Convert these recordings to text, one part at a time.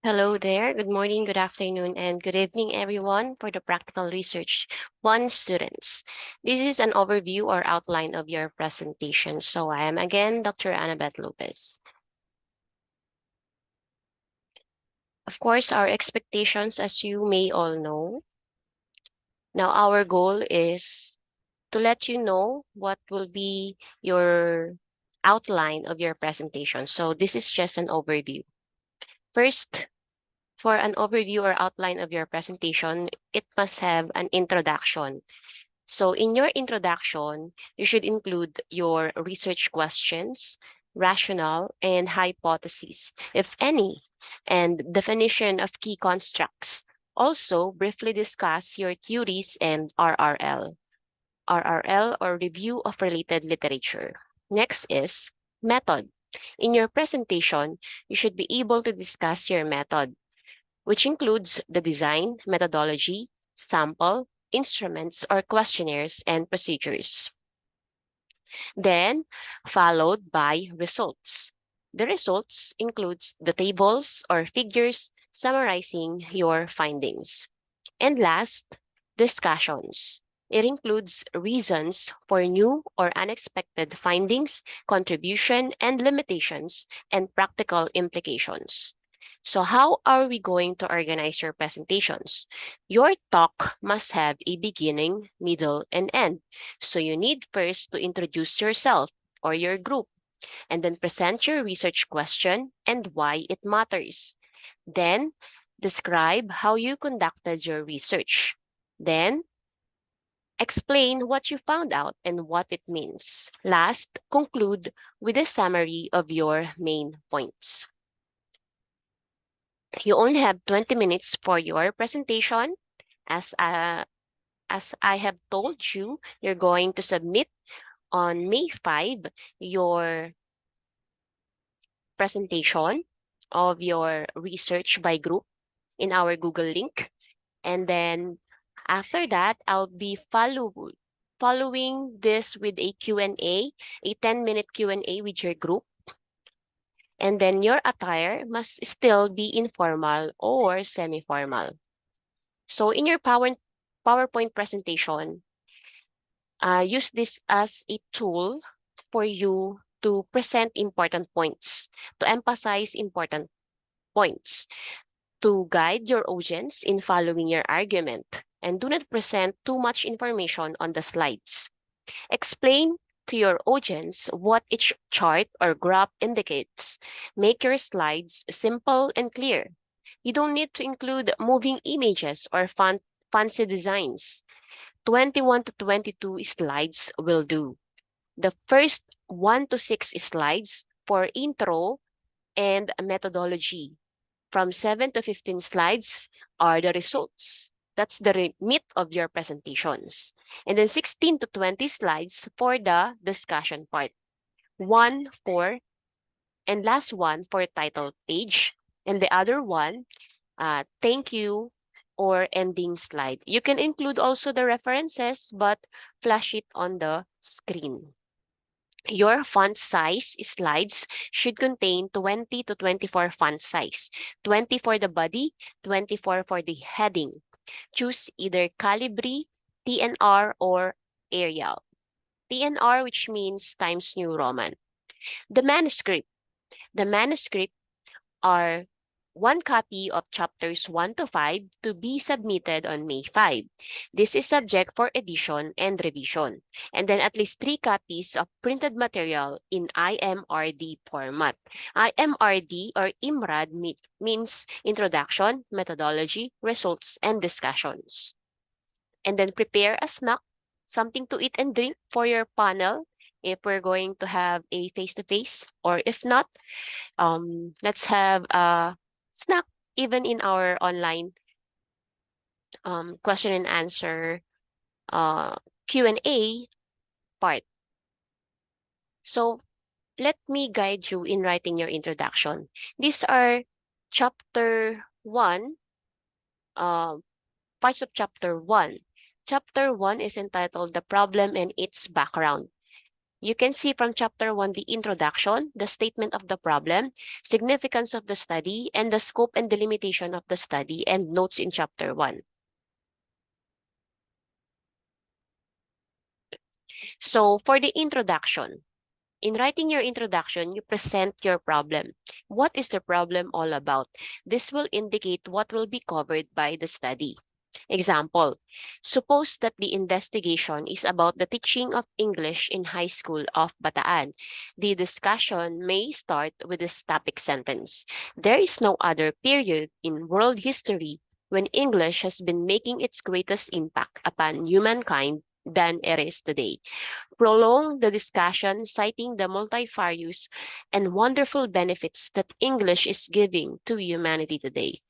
Hello there. Good morning, good afternoon, and good evening, everyone, for the Practical Research 1 students. This is an overview or outline of your presentation. So I am again Dr. Annabeth Lopez. Of course, our expectations, as you may all know, now our goal is to let you know what will be your outline of your presentation. So this is just an overview. First, for an overview or outline of your presentation, it must have an introduction. So in your introduction, you should include your research questions, rationale, and hypotheses, if any, and definition of key constructs. Also, briefly discuss your theories and RRL or review of related literature. Next is method. In your presentation, you should be able to discuss your method, which includes the design, methodology, sample, instruments or questionnaires, and procedures. Then, followed by results. The results includes the tables or figures summarizing your findings. And last, discussions. It includes reasons for new or unexpected findings, contribution and limitations, and practical implications. So how are we going to organize your presentations? Your talk must have a beginning, middle, and end. So you need first to introduce yourself or your group, and then present your research question and why it matters. Then, describe how you conducted your research. Then, explain what you found out and what it means. Last, conclude with a summary of your main points. You only have 20 minutes for your presentation. As, uh, as I have told you, you're going to submit on May 5 your presentation of your research by group in our Google link. And then after that, I'll be following this with a Q&A, a 10-minute Q&A with your group. And then your attire must still be informal or semi-formal. So in your PowerPoint presentation, use this as a tool for you to present important points, to emphasize important points, to guide your audience in following your argument, and do not present too much information on the slides. Explain to your audience what each chart or graph indicates. Make your slides simple and clear. You don't need to include moving images or fancy designs. 21 to 22 slides will do. The first 1 to 6 slides for intro and methodology. From 7 to 15 slides are the results. That's the meat of your presentations. And then 16 to 20 slides for the discussion part. One for, and last one for title page. And the other one, thank you or ending slide. You can include also the references, but flash it on the screen. Your font size slides should contain 20 to 24 font size, 20 for the body, 24 for the heading. Choose either Calibri, TNR, or Arial. TNR, which means Times New Roman. The manuscript. The manuscript are one copy of chapters 1 to 5 to be submitted on May 5. This is subject for edition and revision. And then at least 3 copies of printed material in IMRD format. IMRD or IMRAD means Introduction, Methodology, Results, and Discussions. And then prepare a snack, something to eat and drink for your panel if we're going to have a face-to-face, or if not, let's have a snack even in our online question and answer uh, Q&A part. So let me guide you in writing your introduction. These are chapter 1, uh, parts of chapter 1. Chapter 1 is entitled The Problem and Its Background. You can see from chapter 1 the introduction, the statement of the problem, significance of the study, and the scope and delimitation of the study, and notes in chapter 1. So for the introduction, in writing your introduction, you present your problem. What is the problem all about? This will indicate what will be covered by the study. Example, suppose that the investigation is about the teaching of English in high school of Bataan. The discussion may start with this topic sentence. There is no other period in world history when English has been making its greatest impact upon humankind than it is today. Prolong the discussion, citing the multifarious and wonderful benefits that English is giving to humanity today.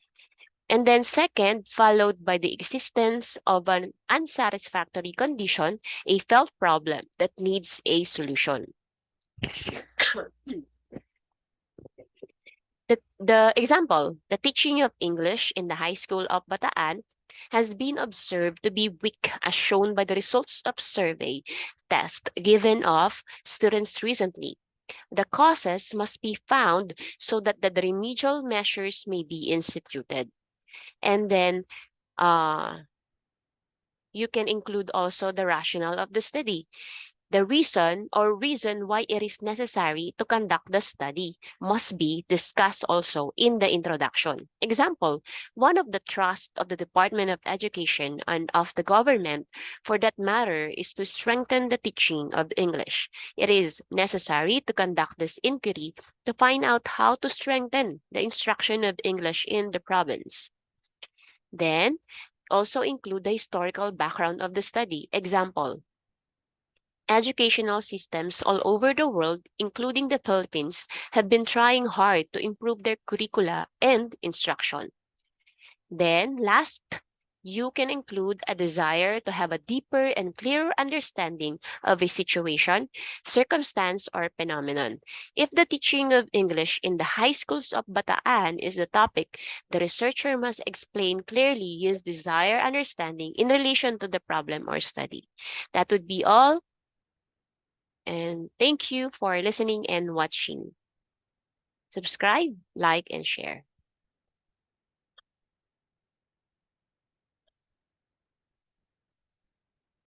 And then second, followed by the existence of an unsatisfactory condition, a felt problem that needs a solution. The example, the teaching of English in the high school of Bataan has been observed to be weak as shown by the results of survey test given of students recently. The causes must be found so that the remedial measures may be instituted. And then you can include also the rationale of the study. The reason why it is necessary to conduct the study must be discussed also in the introduction. Example, one of the trusts of the Department of Education and of the government for that matter is to strengthen the teaching of English. It is necessary to conduct this inquiry to find out how to strengthen the instruction of English in the province. Then, also include the historical background of the study. Example, educational systems all over the world, including the Philippines, have been trying hard to improve their curricula and instruction. Then, last, you can include a desire to have a deeper and clearer understanding of a situation, circumstance, or phenomenon. If the teaching of English in the high schools of Bataan is the topic, the researcher must explain clearly his desired understanding in relation to the problem or study. That would be all. And thank you for listening and watching. Subscribe, like, and share.